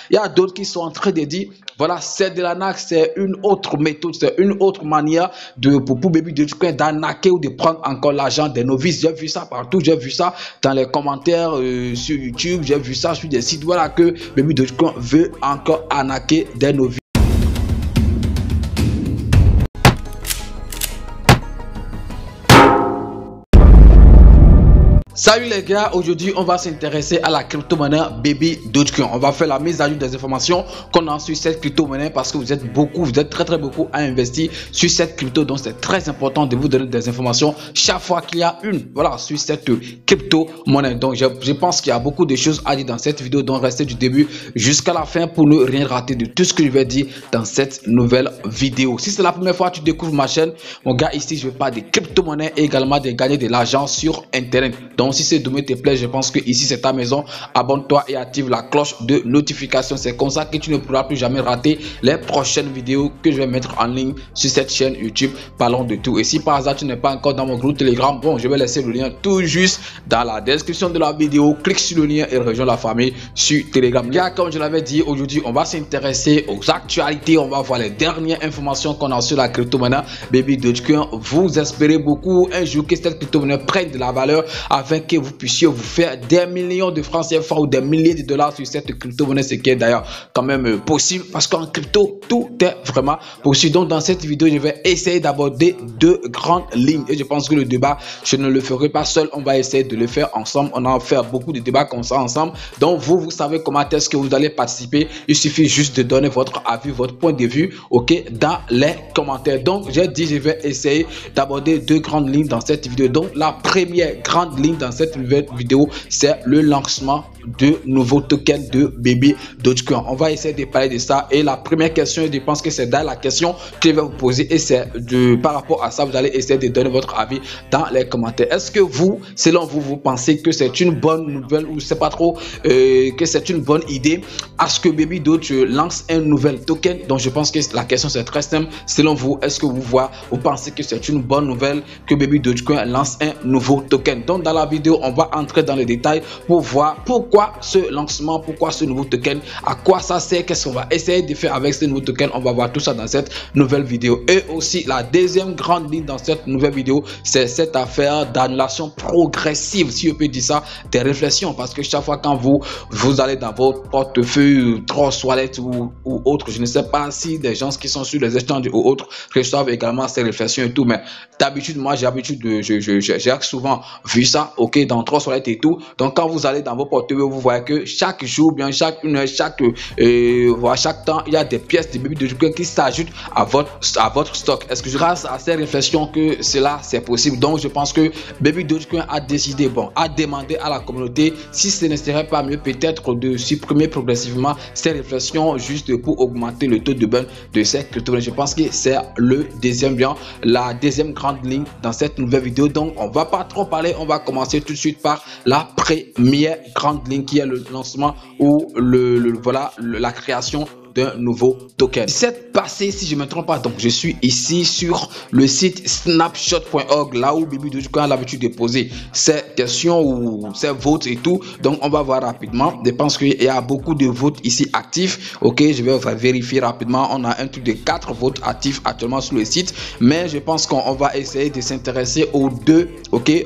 Il y a d'autres qui sont en train de dire, voilà, c'est de l'arnaque, c'est une autre méthode, c'est une autre manière pour Baby Dogecoin d'arnaquer ou de prendre encore l'argent des novices. J'ai vu ça partout, j'ai vu ça dans les commentaires sur YouTube, j'ai vu ça sur des sites, voilà, que Baby Dogecoin veut encore arnaquer des novices. Salut les gars, aujourd'hui on va s'intéresser à la crypto-monnaie Baby Dogecoin. On va faire la mise à jour des informations qu'on a sur cette crypto-monnaie parce que vous êtes très beaucoup à investir sur cette crypto. Donc c'est très important de vous donner des informations chaque fois qu'il y a sur cette crypto-monnaie. Donc je pense qu'il y a beaucoup de choses à dire dans cette vidéo, donc restez du début jusqu'à la fin pour ne rien rater de tout ce que je vais dire dans cette nouvelle vidéo. Si c'est la première fois que tu découvres ma chaîne, mon gars, ici je parle de crypto-monnaie et également de gagner de l'argent sur internet. Donc si ce domaine te plaît, je pense que ici c'est ta maison. Abonne-toi et active la cloche de notification. C'est comme ça que tu ne pourras plus jamais rater les prochaines vidéos que je vais mettre en ligne sur cette chaîne YouTube. Parlons de tout. Et si par hasard tu n'es pas encore dans mon groupe Telegram, bon, je vais laisser le lien tout juste dans la description de la vidéo. Clique sur le lien et rejoins la famille sur Telegram. Gars, comme je l'avais dit, aujourd'hui on va s'intéresser aux actualités. On va voir les dernières informations qu'on a sur la crypto-monnaie Baby Dogecoin. Vous espérez beaucoup un jour que cette crypto-monnaie prenne de la valeur afin que vous puissiez vous faire des millions de francs CFA ou des milliers de dollars sur cette crypto-monnaie, ce qui est d'ailleurs quand même possible parce qu'en crypto, tout est vraiment possible. Donc dans cette vidéo, je vais essayer d'aborder deux grandes lignes et je pense que le débat, je ne le ferai pas seul, on va essayer de le faire ensemble. On en fait beaucoup de débats comme ça ensemble. Donc vous savez comment est-ce que vous allez participer. Il suffit juste de donner votre avis, votre point de vue, ok, dans les commentaires. Donc j'ai dit, je vais essayer d'aborder deux grandes lignes dans cette vidéo. Donc la première grande ligne dans cette nouvelle vidéo, c'est le lancement de nouveaux tokens de Baby Dogecoin. On va essayer de parler de ça et la première question, je pense que c'est dans la question que je vais vous poser et c'est par rapport à ça, vous allez essayer de donner votre avis dans les commentaires. Est-ce que vous, selon vous, vous pensez que c'est une bonne nouvelle ou c'est pas trop que c'est une bonne idée à ce que Baby Doge lance un nouvel token? Donc je pense que la question c'est très simple. Selon vous, est-ce que vous pensez que c'est une bonne nouvelle que Baby Dogecoin lance un nouveau token? Donc dans la vidéo, on va entrer dans les détails pour voir pourquoi ce lancement, pourquoi ce nouveau token, à quoi ça sert, qu'est-ce qu'on va essayer de faire avec ce nouveau token. On va voir tout ça dans cette nouvelle vidéo. Et aussi la deuxième grande ligne dans cette nouvelle vidéo, c'est cette affaire d'annulation progressive, si on peut dire ça, des réflexions, parce que chaque fois quand vous allez dans votre portefeuille Trust Wallet ou autre, je ne sais pas si des gens qui sont sur les échanges ou autres reçoivent également ces réflexions et tout, mais d'habitude moi j'ai l'habitude de j'ai souvent vu ça, ok, dans Trust Wallet et tout. Donc quand vous allez dans vos portefeuilles, vous voyez que chaque jour, bien chaque une heure, chaque temps, il y a des pièces de Baby Dogecoin qui s'ajoutent à votre stock. Est-ce que grâce à ces réflexions que cela c'est possible? Donc je pense que Baby Dogecoin a décidé, a demandé à la communauté si ce ne serait pas mieux peut-être de supprimer progressivement ces réflexions juste pour augmenter le taux de burn de ces crypto-monnaies. Je pense que c'est la deuxième grande ligne dans cette nouvelle vidéo. Donc on va pas trop parler, on va commencer tout de suite par la première grande ligne qui est le lancement ou la création d'un nouveau token. C'est passé, si je ne me trompe pas, donc je suis ici sur le site snapshot.org, là où Baby Dogecoin a l'habitude de poser ses questions ou ses votes et tout. Donc on va voir rapidement. Je pense qu'il y a beaucoup de votes ici actifs. Ok, je vais vérifier rapidement. On a un truc de 4 votes actifs actuellement sur le site, mais je pense qu'on va essayer de s'intéresser aux deux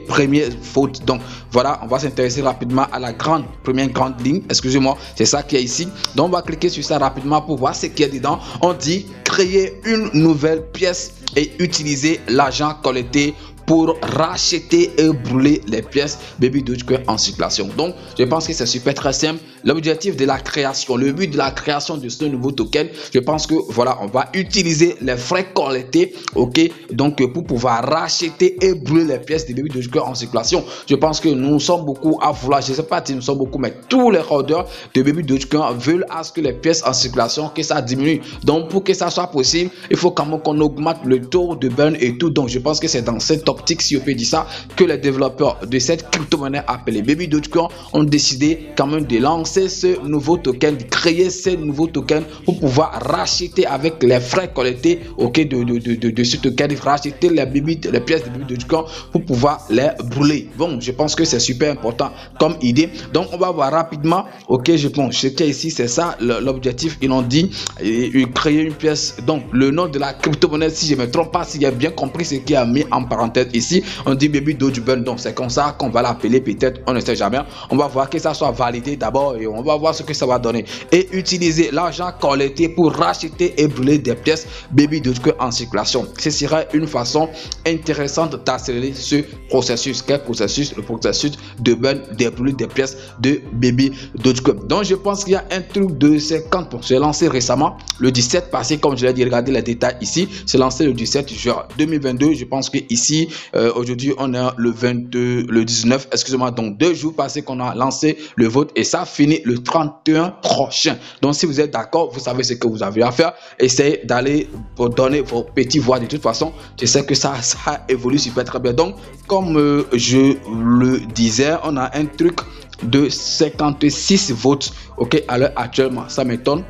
premiers votes. Donc voilà, on va s'intéresser rapidement à la première grande ligne, excusez-moi, c'est ça qui est ici. Donc on va cliquer sur ça rapidement pour voir ce qu'il y a dedans. On dit créer une nouvelle pièce et utiliser l'argent collecté pour racheter et brûler les pièces Baby Dogecoin en circulation. Donc je pense que c'est super très simple. L'objectif de la création, le but de la création de ce nouveau token, je pense que voilà, on va utiliser les frais collectés, donc pour pouvoir racheter et brûler les pièces de Baby Dogecoin en circulation. Je pense que nous sommes beaucoup à vouloir, je ne sais pas si nous sommes beaucoup, mais tous les holders de Baby Dogecoin veulent à ce que les pièces en circulation, que ça diminue. Donc pour que ça soit possible, il faut quand même qu'on augmente le taux de burn et tout. Donc je pense que c'est dans cette optique, si on peut dire ça, que les développeurs de cette crypto-monnaie appelée Baby Dogecoin ont décidé quand même de lancer lancer ce nouveau token, créer ces nouveaux tokens pour pouvoir racheter avec les frais collectés, ok, de ce token, racheter les pièces de Baby Dogecoin pour pouvoir les brûler. Bon, je pense que c'est super important comme idée. Donc on va voir rapidement, ok, je pense ce qu'il y a ici, c'est ça l'objectif. Ils ont dit créer une pièce, donc le nom de la crypto-monnaie, si je ne me trompe pas, si j'ai bien compris ce qui a mis en parenthèse ici, on dit Baby Dogecoin. Donc c'est comme ça qu'on va l'appeler, peut-être, on ne sait jamais. On va voir que ça soit validé d'abord et on va voir ce que ça va donner. Et utiliser l'argent collecté pour racheter et brûler des pièces Baby Dogecoin en circulation. Ce serait une façon intéressante d'accélérer ce processus. Quel processus? Le processus de burn, des brûler des pièces de Baby Dogecoin. Donc je pense qu'il y a un truc de 50%. C'est lancé récemment le 17 passé, comme je l'ai dit, regardez les détails ici. C'est lancé le 17 juin 2022. Je pense que ici aujourd'hui on est le 19, excusez-moi, donc 2 jours passés qu'on a lancé le vote et ça finit le 31 prochain. Donc si vous êtes d'accord, vous savez ce que vous avez à faire. Essayez d'aller pour donner vos petits voix. De toute façon, je sais que ça évolue super très bien. Donc comme je le disais, on a un truc de 56 votes, ok, à l'heure actuellement. Ça m'étonne.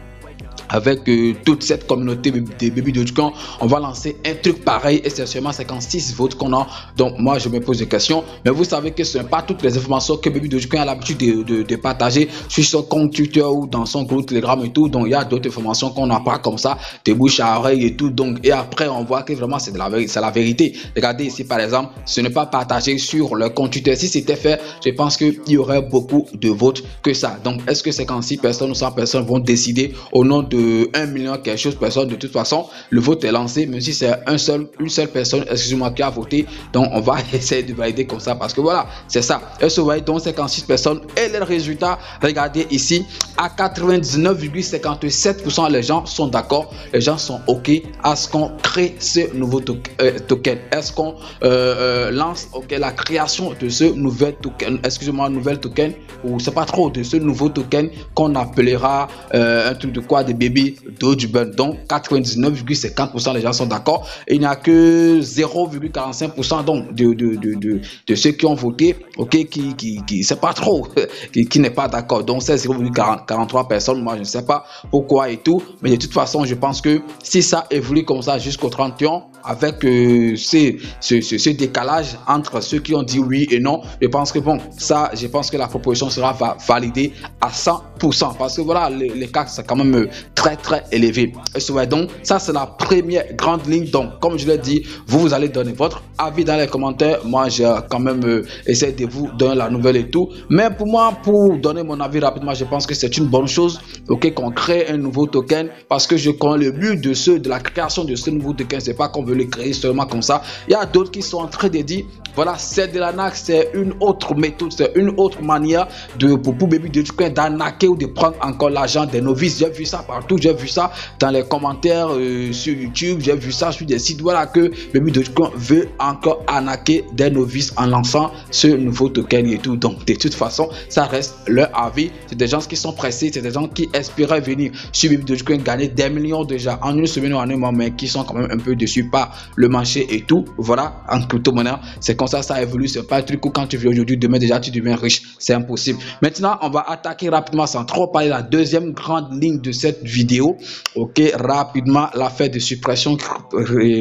Avec toute cette communauté des Baby Dogecoin, on va lancer un truc pareil et c'est seulement 56 votes qu'on a. Donc moi je me pose des questions, mais vous savez que ce n'est pas toutes les informations que Baby Dogecoin a l'habitude de partager sur son compte Twitter ou dans son groupe Telegram et tout. Donc il y a d'autres informations qu'on n'a pas comme ça, de bouche à oreille et tout. Donc et après on voit que vraiment c'est la vérité. Regardez ici par exemple, ce n'est pas partagé sur le compte Twitter. Si c'était fait, je pense qu'il y aurait beaucoup de votes que ça. Donc est-ce que 56 personnes ou 100 personnes vont décider au nom de 1 million quelque chose de personnes? De toute façon, le vote est lancé, même si c'est une seule personne, excusez-moi, qui a voté. Donc on va essayer de valider comme ça parce que voilà, c'est ça. Et vous voyez donc 56 personnes et les résultats, regardez ici, à 99,57% les gens sont d'accord, les gens sont ok à ce qu'on crée ce nouveau token. Est-ce qu'on lance la création de ce nouvel token, excusez-moi, nouvel token, ou c'est pas trop, de ce nouveau token qu'on appellera un truc de quoi, de Baby Dogecoin. Donc 99,50% les gens sont d'accord et il n'y a que 0,45% donc de ceux qui ont voté, ok, qui c'est pas trop, qui n'est pas d'accord. Donc c'est 0,43 personnes. Moi je ne sais pas pourquoi et tout, mais de toute façon je pense que si ça évolue comme ça jusqu'au 31 avec ce décalage entre ceux qui ont dit oui et non, je pense que bon, ça, je pense que la proposition sera validée à 100% parce que voilà, les cas c'est quand même très élevé. Et donc ça c'est la première grande ligne. Donc comme je l'ai dit, vous allez donner votre avis dans les commentaires. Moi j'ai quand même essayé de vous donner la nouvelle et tout, mais pour moi, pour donner mon avis rapidement, je pense que c'est une bonne chose, ok, qu'on crée un nouveau token parce que je connais le but de la création de ce nouveau token. C'est pas qu'on veut le créer seulement comme ça. Il y a d'autres qui sont en train de dire voilà, c'est de l'arnaque, c'est une autre méthode, c'est une autre manière pour Baby Dogecoin d'arnaquer ou de prendre encore l'argent des novices. J'ai vu ça partout, j'ai vu ça dans les commentaires sur YouTube, j'ai vu ça sur des sites. Voilà que Baby Dogecoin veut encore arnaquer des novices en lançant ce nouveau token et tout. Donc de toute façon, ça reste leur avis. C'est des gens qui sont pressés, c'est des gens qui espéraient venir sur Baby Dogecoin gagner des millions déjà en une semaine ou en un mois, mais qui sont quand même un peu déçus par le marché et tout. Voilà, en crypto-monnaie, c'est comme ça évolue. C'est pas un truc où quand tu vis aujourd'hui, demain déjà tu deviens riche. C'est impossible. Maintenant, on va attaquer rapidement sans trop parler la deuxième grande ligne de cette vidéo. Ok, rapidement, l'affaire de suppression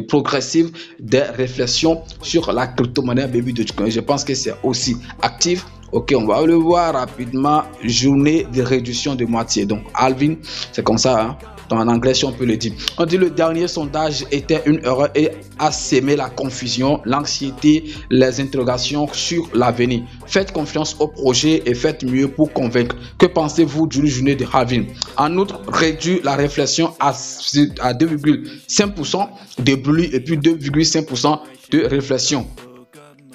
progressive des réflexions sur la crypto-monnaie Baby Dogecoin. Je pense que c'est aussi actif. Ok, on va le voir rapidement. Journée de réduction de moitié. Donc, Alvin, c'est comme ça, hein? En anglais, si on peut le dire. On dit le dernier sondage était une erreur et a sémé la confusion, l'anxiété, les interrogations sur l'avenir. Faites confiance au projet et faites mieux pour convaincre. Que pensez-vous d'une journée de halving? En outre, réduire la réflexion à 2,5% de bruit et puis 2,5% de réflexion.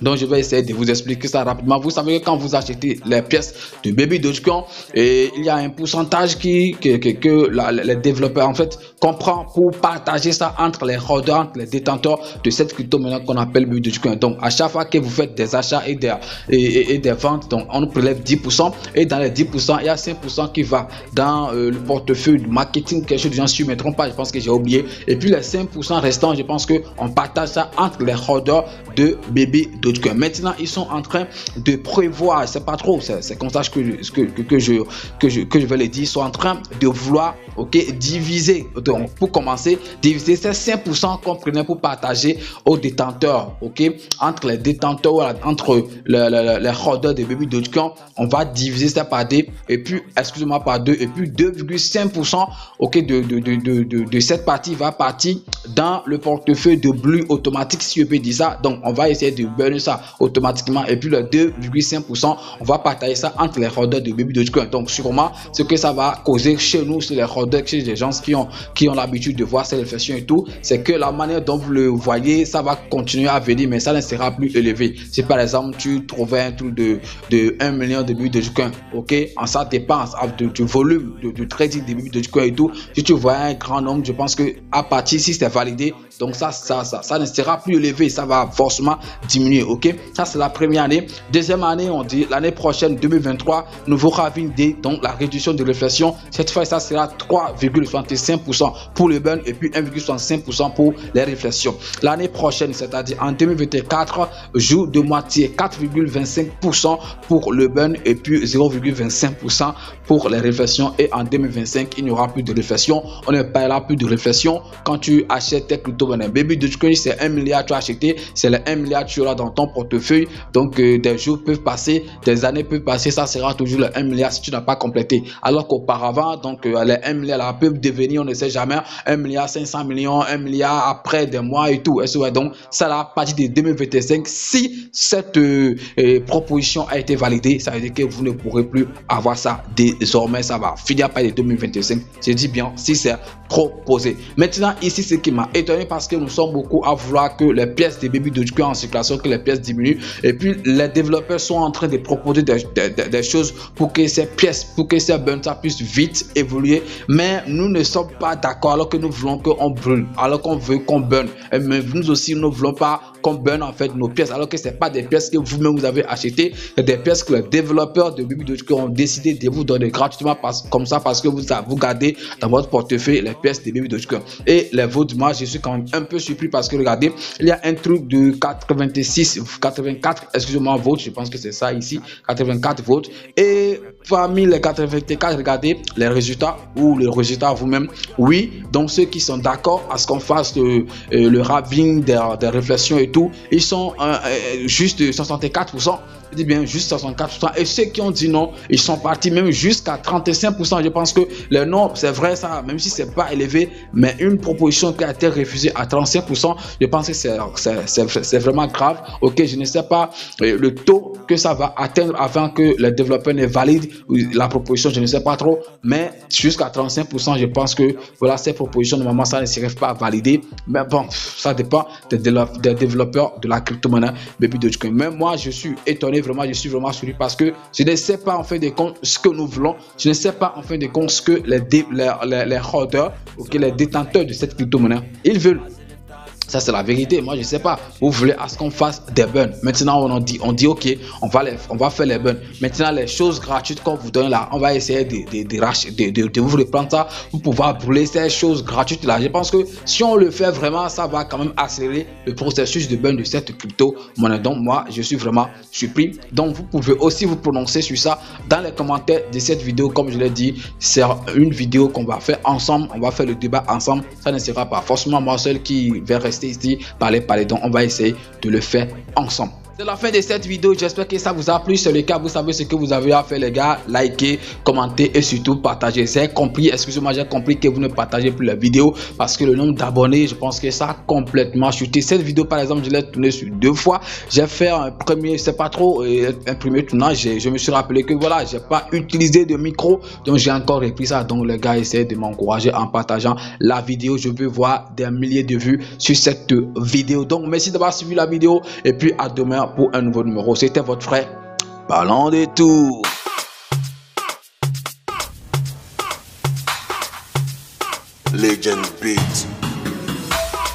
Donc je vais essayer de vous expliquer ça rapidement. Vous savez que quand vous achetez les pièces de Baby Dogecoin, il y a un pourcentage que les développeurs en fait comprennent pour partager ça entre les holders, entre les détenteurs de cette crypto-monnaie qu'on appelle Baby Dogecoin. Donc à chaque fois que vous faites des achats et des ventes, donc on prélève 10% et dans les 10%, il y a 5% qui va dans le portefeuille du marketing, quelque chose de gens ne mettront pas, je pense que j'ai oublié. Et puis les 5% restants, je pense qu'on partage ça entre les holders de Baby Dogecoin. Dogecoin. Maintenant, ils sont en train de prévoir, c'est pas trop, c'est comme ça que je vais le dire, ils sont en train de vouloir, diviser. Donc, pour commencer, diviser ces 5% qu'on prenait pour partager aux détenteurs, entre les détenteurs, entre les holders de Baby Dogecoin, on va diviser ça par deux, et puis, excusez-moi, par deux, et puis 2,5%, de cette partie va partir dans le portefeuille de Blue automatique, si je peux dire ça. Donc, on va essayer de burner ça automatiquement, et puis le 2,5%, on va partager ça entre les holders de Baby Dogecoin. Donc, sûrement, ce que ça va causer chez nous, chez les holders, chez les gens qui ont l'habitude de voir ces réflexions et tout, c'est que la manière dont vous le voyez, ça va continuer à venir, mais ça ne sera plus élevé. Si par exemple, tu trouvais un truc de 1 million de Baby Dogecoin, en ça dépense du volume de trading de Baby Dogecoin et tout, si tu vois un grand nombre, je pense que à partir, si c'est validé, donc ça ne sera plus élevé, ça va forcément diminuer. Ça c'est la première année. Deuxième année, on dit l'année prochaine 2023, nouveau halving day, donc la réduction de réflexion. Cette fois, ça sera 3,65% pour le burn et puis 1,65% pour les réflexions. L'année prochaine, c'est-à-dire en 2024, jour de moitié, 4,25% pour le burn et puis 0,25% pour les réflexions. Et en 2025, il n'y aura plus de réflexion. On ne parlera plus de réflexion quand tu achètes tes crypto-monnaies. Baby Dogecoin, c'est 1 milliard tu as acheté, c'est le 1 milliard tu auras dans ton portefeuille. Donc des jours peuvent passer, des années peuvent passer, ça sera toujours le 1 milliard si tu n'as pas complété. Alors qu'auparavant, donc les 1 milliard là peuvent devenir, on ne sait jamais, 1 milliard 500 millions, 1 milliard après des mois et tout. Donc ça là, à partir de 2025, si cette proposition a été validée, ça veut dire que vous ne pourrez plus avoir ça. Désormais, ça va finir par les 2025. Je dis bien, si c'est proposé. Maintenant, ici, ce qui m'a étonné parce que nous sommes beaucoup à vouloir que les pièces de Baby Dogecoin en circulation, que les pièces diminuent. Et puis, les développeurs sont en train de proposer des choses pour que ces pièces, pour que ces burns puissent vite évoluer. Mais nous ne sommes pas d'accord alors que nous voulons qu'on brûle, alors qu'on veut qu'on burn. Mais nous aussi, nous ne voulons pas qu'on burn en fait nos pièces, alors que ce n'est pas des pièces que vous-même vous avez achetées, c'est des pièces que les développeurs de Baby Dogecoin ont décidé de vous donner gratuitement comme ça parce que vous gardez dans votre portefeuille les pièces de Baby Dogecoin. Et les votes, moi je suis quand même un peu surpris parce que regardez, il y a un truc de 84, excusez-moi, votes, je pense que c'est ça ici, 84 votes. Et parmi les 84, regardez les résultats ou les résultats vous-même. Oui, donc ceux qui sont d'accord à ce qu'on fasse le halving des réflexions et tout, ils sont juste 64%. Je dis bien juste 64%. Et ceux qui ont dit non, ils sont partis même jusqu'à 35%. Je pense que le non, c'est vrai ça, même si c'est pas élevé, mais une proposition qui a été refusée à 35%, je pense que c'est vraiment grave. Je ne sais pas le taux que ça va atteindre avant que les développeurs ne valident la proposition, je ne sais pas trop, mais jusqu'à 35%, je pense que voilà, ces propositions, normalement, ça ne serait pas validé. Mais bon, ça dépend des développeurs de la crypto-monnaie Baby Dogecoin. Mais moi, je suis étonné, vraiment, je suis vraiment surpris parce que je ne sais pas en fin de compte ce que nous voulons. Je ne sais pas en fin de compte ce que les holders, les détenteurs de cette crypto-monnaie, ils veulent. Ça c'est la vérité. Moi je sais pas, vous voulez à ce qu'on fasse des burns. Maintenant on dit ok, on va faire les burns. Maintenant les choses gratuites qu'on vous donne là, on va essayer de vous reprendre ça pour pouvoir brûler ces choses gratuites là. Je pense que si on le fait vraiment, ça va quand même accélérer le processus de burn de cette crypto monnaie. Donc moi je suis vraiment surpris. Donc vous pouvez aussi vous prononcer sur ça dans les commentaires de cette vidéo. Comme je l'ai dit, c'est une vidéo qu'on va faire ensemble, on va faire le débat ensemble. Ça ne sera pas forcément moi seul qui vais rester ici parler, donc on va essayer de le faire ensemble. C'est la fin de cette vidéo, j'espère que ça vous a plu. C'est le cas, vous savez ce que vous avez à faire les gars, likez, commentez et surtout partagez. J'ai compris, excusez-moi, j'ai compris que vous ne partagez plus la vidéo parce que le nombre d'abonnés, je pense que ça a complètement chuté. Cette vidéo par exemple, je l'ai tournée sur 2 fois. J'ai fait un premier, c'est pas trop un premier tournage, je me suis rappelé que voilà, j'ai pas utilisé de micro, donc j'ai encore repris ça. Donc les gars, essayez de m'encourager en partageant la vidéo. Je veux voir des milliers de vues sur cette vidéo. Donc merci d'avoir suivi la vidéo et puis à demain pour un nouveau numéro. C'était votre frère Ballon de Tour. Legend Beats.